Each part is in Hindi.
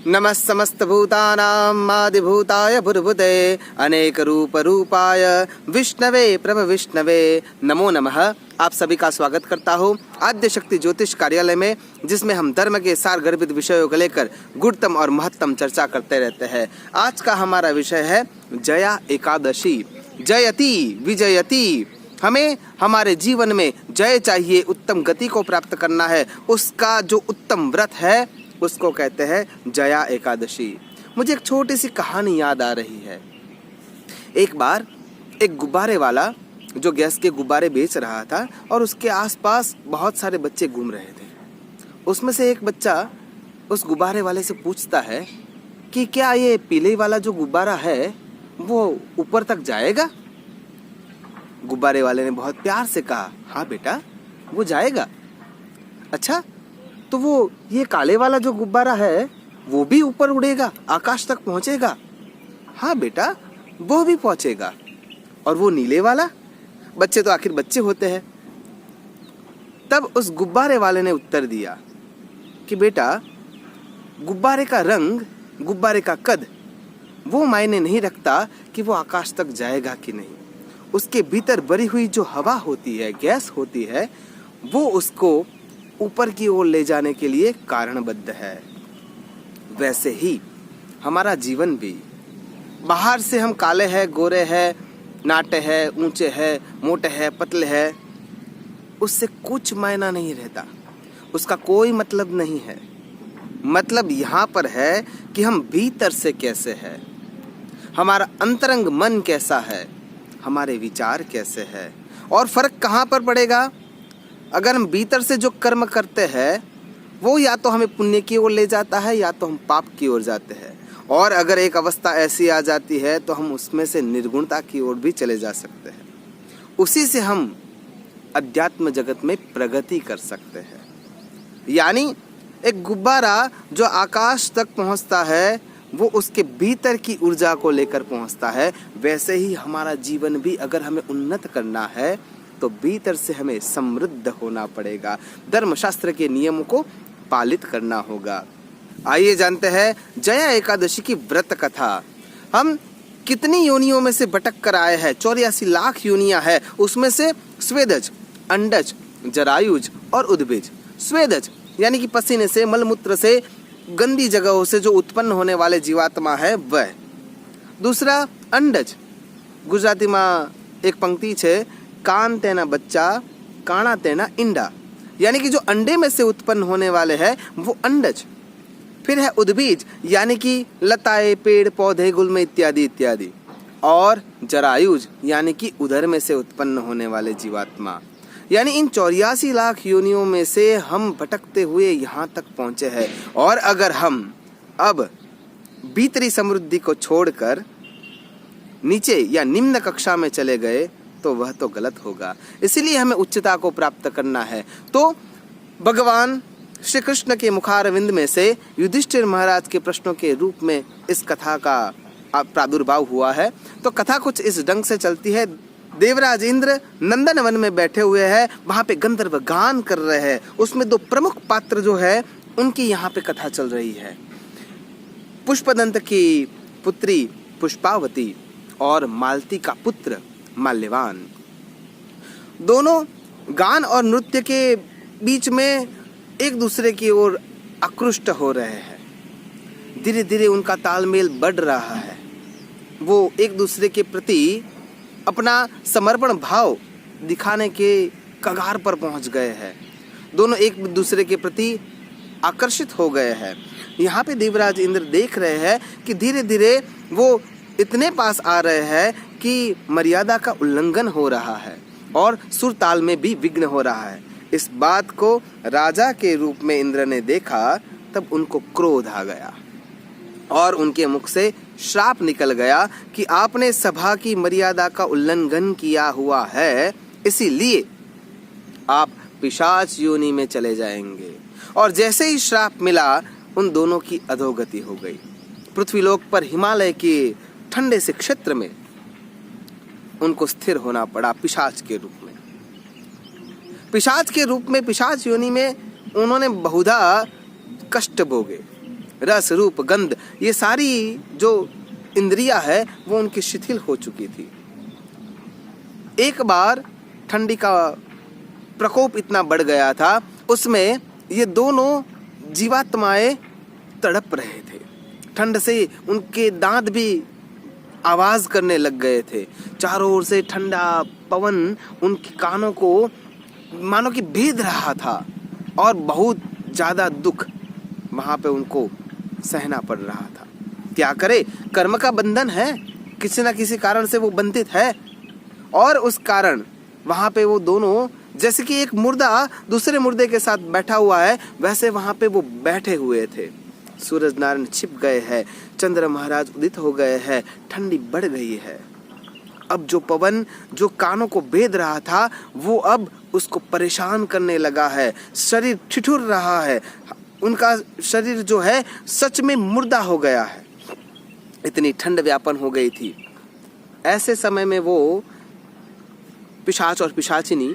नमः समस्तभूतानां आदिभूताय भूर्भुते अनेक रूप रूपाय विष्णवे प्रभ विष्णवे नमो नमः। आप सभी का स्वागत करता हूँ आद्य शक्ति ज्योतिष कार्यालय में, जिसमें हम धर्म के सार गर्भित विषयों को लेकर गुरुतम और महत्तम चर्चा करते रहते हैं। आज का हमारा विषय है जया एकादशी। जयति विजयति। हमें हमारे जीवन में जय चाहिए, उत्तम गति को प्राप्त करना है। उसका जो उत्तम व्रत है उसको कहते हैं जया एकादशी। मुझे एक छोटी सी कहानी याद आ रही है। एक बार एक गुब्बारे वाला जो गैस के गुब्बारे बेच रहा था और उसके आसपास बहुत सारे बच्चे घूम रहे थे। उसमें से एक बच्चा उस गुब्बारे वाले से पूछता है कि क्या ये पीले वाला जो गुब्बारा है वो ऊपर तक जाएगा? गुब्बारे वाले ने बहुत प्यार से कहा, हाँ बेटा वो जाएगा। अच्छा, तो वो ये काले वाला जो गुब्बारा है वो भी ऊपर उड़ेगा, आकाश तक पहुंचेगा? हाँ बेटा वो भी पहुंचेगा। और वो नीले वाला? बच्चे तो आखिर बच्चे होते हैं। तब उस गुब्बारे वाले ने उत्तर दिया कि बेटा गुब्बारे का रंग, गुब्बारे का कद वो मायने नहीं रखता कि वो आकाश तक जाएगा कि नहीं। उसके भीतर भरी हुई जो हवा होती है, गैस होती है, वो उसको ऊपर की ओर ले जाने के लिए कारणबद्ध है। वैसे ही हमारा जीवन भी, बाहर से हम काले हैं, गोरे हैं, नाटे हैं, ऊंचे हैं, मोटे हैं, पतले हैं, उससे कुछ मायना नहीं रहता। उसका कोई मतलब नहीं है। मतलब यहाँ पर है कि हम भीतर से कैसे हैं, हमारा अंतरंग मन कैसा है, हमारे विचार कैसे हैं। और फर्क कहाँ पर पड़ेगा? अगर हम भीतर से जो कर्म करते हैं वो या तो हमें पुण्य की ओर ले जाता है या तो हम पाप की ओर जाते हैं। और अगर एक अवस्था ऐसी आ जाती है तो हम उसमें से निर्गुणता की ओर भी चले जा सकते हैं। उसी से हम अध्यात्म जगत में प्रगति कर सकते हैं। यानी एक गुब्बारा जो आकाश तक पहुंचता है वो उसके भीतर की ऊर्जा को लेकर पहुंचता है। वैसे ही हमारा जीवन भी अगर हमें उन्नत करना है तो भीतर से हमें समृद्ध होना पड़ेगा, धर्मशास्त्र के नियमों को पालित करना होगा। आइए जानते हैं जया एकादशी की व्रत कथा। हम कितनी योनियों में से भटक कर आए हैं? 84 लाख योनियां है। उसमें से स्वेदज, अंडज, जरायुज और उद्भिज। स्वेदज यानी कि पसीने से, मलमूत्र से, गंदी जगहों से जो उत्पन्न होने वाले जीवात्मा है वह। दूसरा अंडज, गुजराती में एक पंक्ति है, कान तेना बच्चा, काना तेना इंडा, यानी कि जो अंडे में से उत्पन्न होने वाले हैं वो अंडज। फिर है उद्भिज यानी कि लताएं, पेड़ पौधे, गुल्म इत्यादि इत्यादि। और जरायुज यानी कि उदर में से उत्पन्न होने वाले जीवात्मा। यानी इन 84 लाख योनियों में से हम भटकते हुए यहाँ तक पहुँचे हैं। और अगर हम अब भीतरी समृद्धि को छोड़कर नीचे या निम्न कक्षा में चले गए तो वह तो गलत होगा। इसीलिए हमें उच्चता को प्राप्त करना है। तो भगवान श्री कृष्ण के मुखारविंद में से युधिष्ठिर महाराज के प्रश्नों के रूप में इस कथा का प्रादुर्भाव हुआ है। तो कथा कुछ इस ढंग से चलती है। देवराज इंद्र नंदन वन में बैठे हुए हैं, वहां पे गंधर्व गान कर रहे हैं। उसमें दो प्रमुख पात्र जो है उनकी यहाँ पे कथा चल रही है। पुष्पदंत की पुत्री पुष्पावती और मालती का पुत्र माल्यवान, दोनों गान और नृत्य के बीच में एक दूसरे की ओर आकृष्ट हो रहे हैं। धीरे धीरे उनका तालमेल बढ़ रहा है। वो एक दूसरे के प्रति अपना समर्पण भाव दिखाने के कगार पर पहुंच गए हैं। दोनों एक दूसरे के प्रति आकर्षित हो गए हैं। यहाँ पे देवराज इंद्र देख रहे हैं कि धीरे धीरे वो इतने पास आ रहे हैं कि मर्यादा का उल्लंघन हो रहा है और सुर ताल में भी विघ्न हो रहा है। इस बात को राजा के रूप में इंद्र ने देखा, तब उनको क्रोध आ गया और उनके मुख से श्राप निकल गया कि आपने सभा की मर्यादा का उल्लंघन किया हुआ है, इसीलिए आप पिशाच योनि में चले जाएंगे। और जैसे ही श्राप मिला उन दोनों की अधोगति हो गई। पृथ्वीलोक पर हिमालय के ठंडे से क्षेत्र में उनको स्थिर होना पड़ा पिशाच के रूप में। पिशाच के रूप में, पिशाच योनि में उन्होंने बहुधा कष्ट भोगे। रस रूप गंध, ये सारी जो इंद्रियां है वो उनकी शिथिल हो चुकी थी। एक बार ठंडी का प्रकोप इतना बढ़ गया था, उसमें ये दोनों जीवात्माएं तड़प रहे थे। ठंड से उनके दांत भी आवाज करने लग गए थे। चारों ओर से ठंडा पवन उनके कानों को मानो कि भेद रहा था और बहुत ज्यादा दुख वहां पे उनको सहना पड़ रहा था। क्या करे, कर्म का बंधन है, किसी ना किसी कारण से वो बंधित है और उस कारण वहां पे वो दोनों जैसे कि एक मुर्दा दूसरे मुर्दे के साथ बैठा हुआ है, वैसे वहां पे वो बैठे हुए थे। सूरज नारायण छिप गए हैं, चंद्र महाराज उदित हो गए हैं, ठंडी बढ़ गई है। अब जो पवन जो कानों को भेद रहा था वो अब उसको परेशान करने लगा है। शरीर ठिठुर रहा है, उनका शरीर जो है सच में मुर्दा हो गया है, इतनी ठंड व्यापन हो गई थी। ऐसे समय में वो पिशाच और पिशाचिनी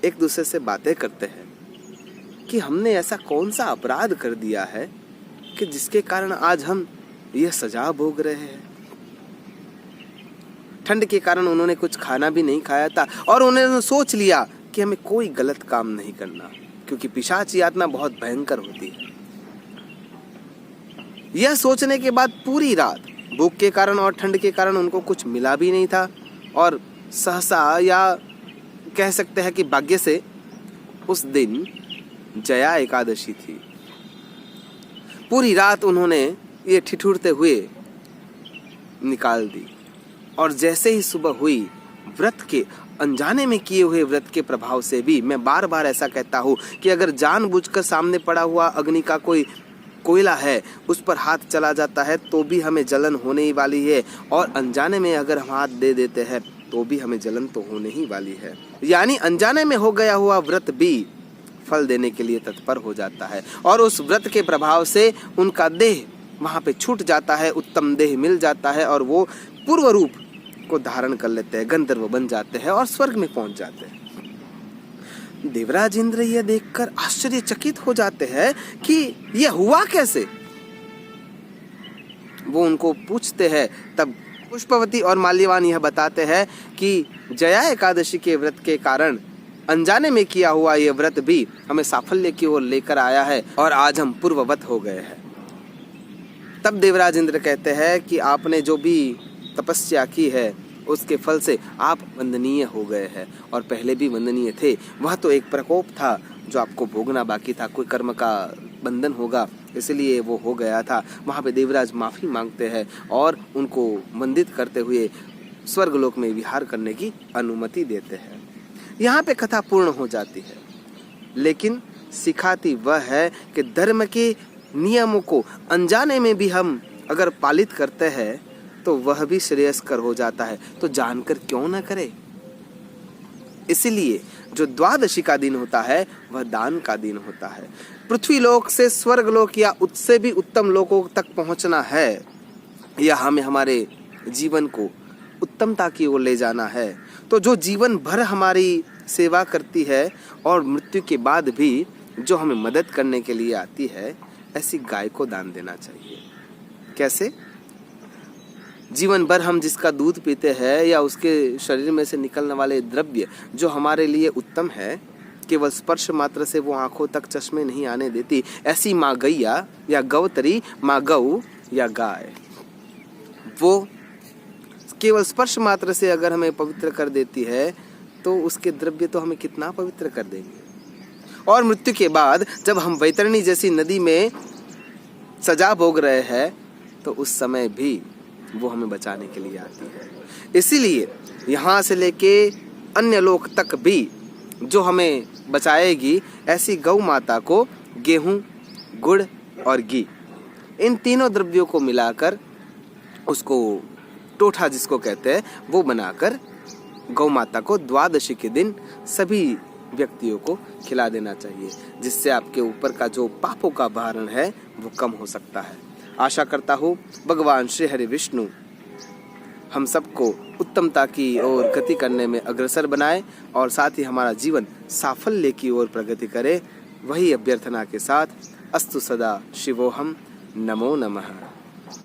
एक दूसरे से बातें करते हैं कि हमने ऐसा कौन सा अपराध कर दिया है कि जिसके कारण आज हम यह सजा भोग रहे हैं। ठंड के कारण उन्होंने कुछ खाना भी नहीं खाया था और उन्होंने सोच लिया कि हमें कोई गलत काम नहीं करना, क्योंकि पिशाच यातना बहुत भयंकर होती है। यह सोचने के बाद पूरी रात भूख के कारण और ठंड के कारण उनको कुछ मिला भी नहीं था और सहसा या कह सकते हैं कि भाग्य से उस दिन जया एकादशी थी। पूरी रात उन्होंने ये ठिठुरते हुए निकाल दी और जैसे ही सुबह हुई, व्रत के अनजाने में किए हुए व्रत के प्रभाव से भी, मैं बार बार ऐसा कहता हूँ कि अगर जानबूझकर सामने पड़ा हुआ अग्नि का कोई कोयला है उस पर हाथ चला जाता है तो भी हमें जलन होने ही वाली है, और अनजाने में अगर हम हाथ दे देते हैं तो भी हमें जलन तो होने ही वाली है। यानी अनजाने में हो गया हुआ व्रत भी फल देने के लिए तत्पर हो जाता है और उस व्रत के प्रभाव से उनका देह वहां पे छूट जाता है, उत्तम देह मिल जाता है और वो पूर्व रूप को धारण कर लेते हैं, गंधर्व बन जाते हैं और स्वर्ग में पहुंच जाते हैं। देवराज इंद्र यह देखकर आश्चर्यचकित हो जाते हैं कि यह हुआ कैसे। वो उनको पूछते हैं, तब पुष्पवती और माल्यवान यह बताते हैं कि जया एकादशी के व्रत के कारण अनजाने में किया हुआ यह व्रत भी हमें साफल्य की ओर लेकर आया है और आज हम पूर्ववत हो गए हैं। तब देवराज इंद्र कहते हैं कि आपने जो भी तपस्या की है उसके फल से आप वंदनीय हो गए हैं और पहले भी वंदनीय थे। वह तो एक प्रकोप था जो आपको भोगना बाकी था, कोई कर्म का बंधन होगा इसलिए वो हो गया था। वहाँ पे देवराज माफ़ी मांगते हैं और उनको वंदित करते हुए स्वर्गलोक में विहार करने की अनुमति देते हैं। यहाँ पे कथा पूर्ण हो जाती है, लेकिन सिखाती वह है कि धर्म के नियमों को अनजाने में भी हम अगर पालित करते हैं तो वह भी श्रेयस्कर हो जाता है, तो जानकर क्यों न करें। इसलिए जो द्वादशी का दिन होता है वह दान का दिन होता है। पृथ्वी लोक से स्वर्ग लोक या उससे भी उत्तम लोकों तक पहुंचना है या हमें हमारे जीवन को उत्तमता की ओर ले जाना है, तो जो जीवन भर हमारी सेवा करती है और मृत्यु के बाद भी जो हमें मदद करने के लिए आती है, ऐसी गाय को दान देना चाहिए। कैसे? जीवन भर हम जिसका दूध पीते हैं या उसके शरीर में से निकलने वाले द्रव्य जो हमारे लिए उत्तम है, केवल स्पर्श मात्र से वो आंखों तक चश्मे नहीं आने देती, ऐसी माँ गैया या गौतरी, माँ गौ या गाय, वो केवल स्पर्श मात्र से अगर हमें पवित्र कर देती है तो उसके द्रव्य तो हमें कितना पवित्र कर देंगे। और मृत्यु के बाद जब हम वैतरणी जैसी नदी में सजा भोग रहे हैं तो उस समय भी वो हमें बचाने के लिए आती है। इसीलिए यहाँ से लेके अन्य लोक तक भी जो हमें बचाएगी, ऐसी गौ माता को गेहूं, गुड़ और घी, इन तीनों द्रव्यों को मिलाकर उसको टोठा जिसको कहते हैं वो बनाकर गौ माता को द्वादशी के दिन सभी व्यक्तियों को खिला देना चाहिए, जिससे आपके ऊपर का जो पापों का भारण है वो कम हो सकता है। आशा करता हूँ भगवान श्री हरि विष्णु हम सबको उत्तमता की ओर गति करने में अग्रसर बनाए और साथ ही हमारा जीवन साफल्य की ओर प्रगति करे। वही अभ्यर्थना के साथ अस्तु सदा शिवोहम। नमो नमः।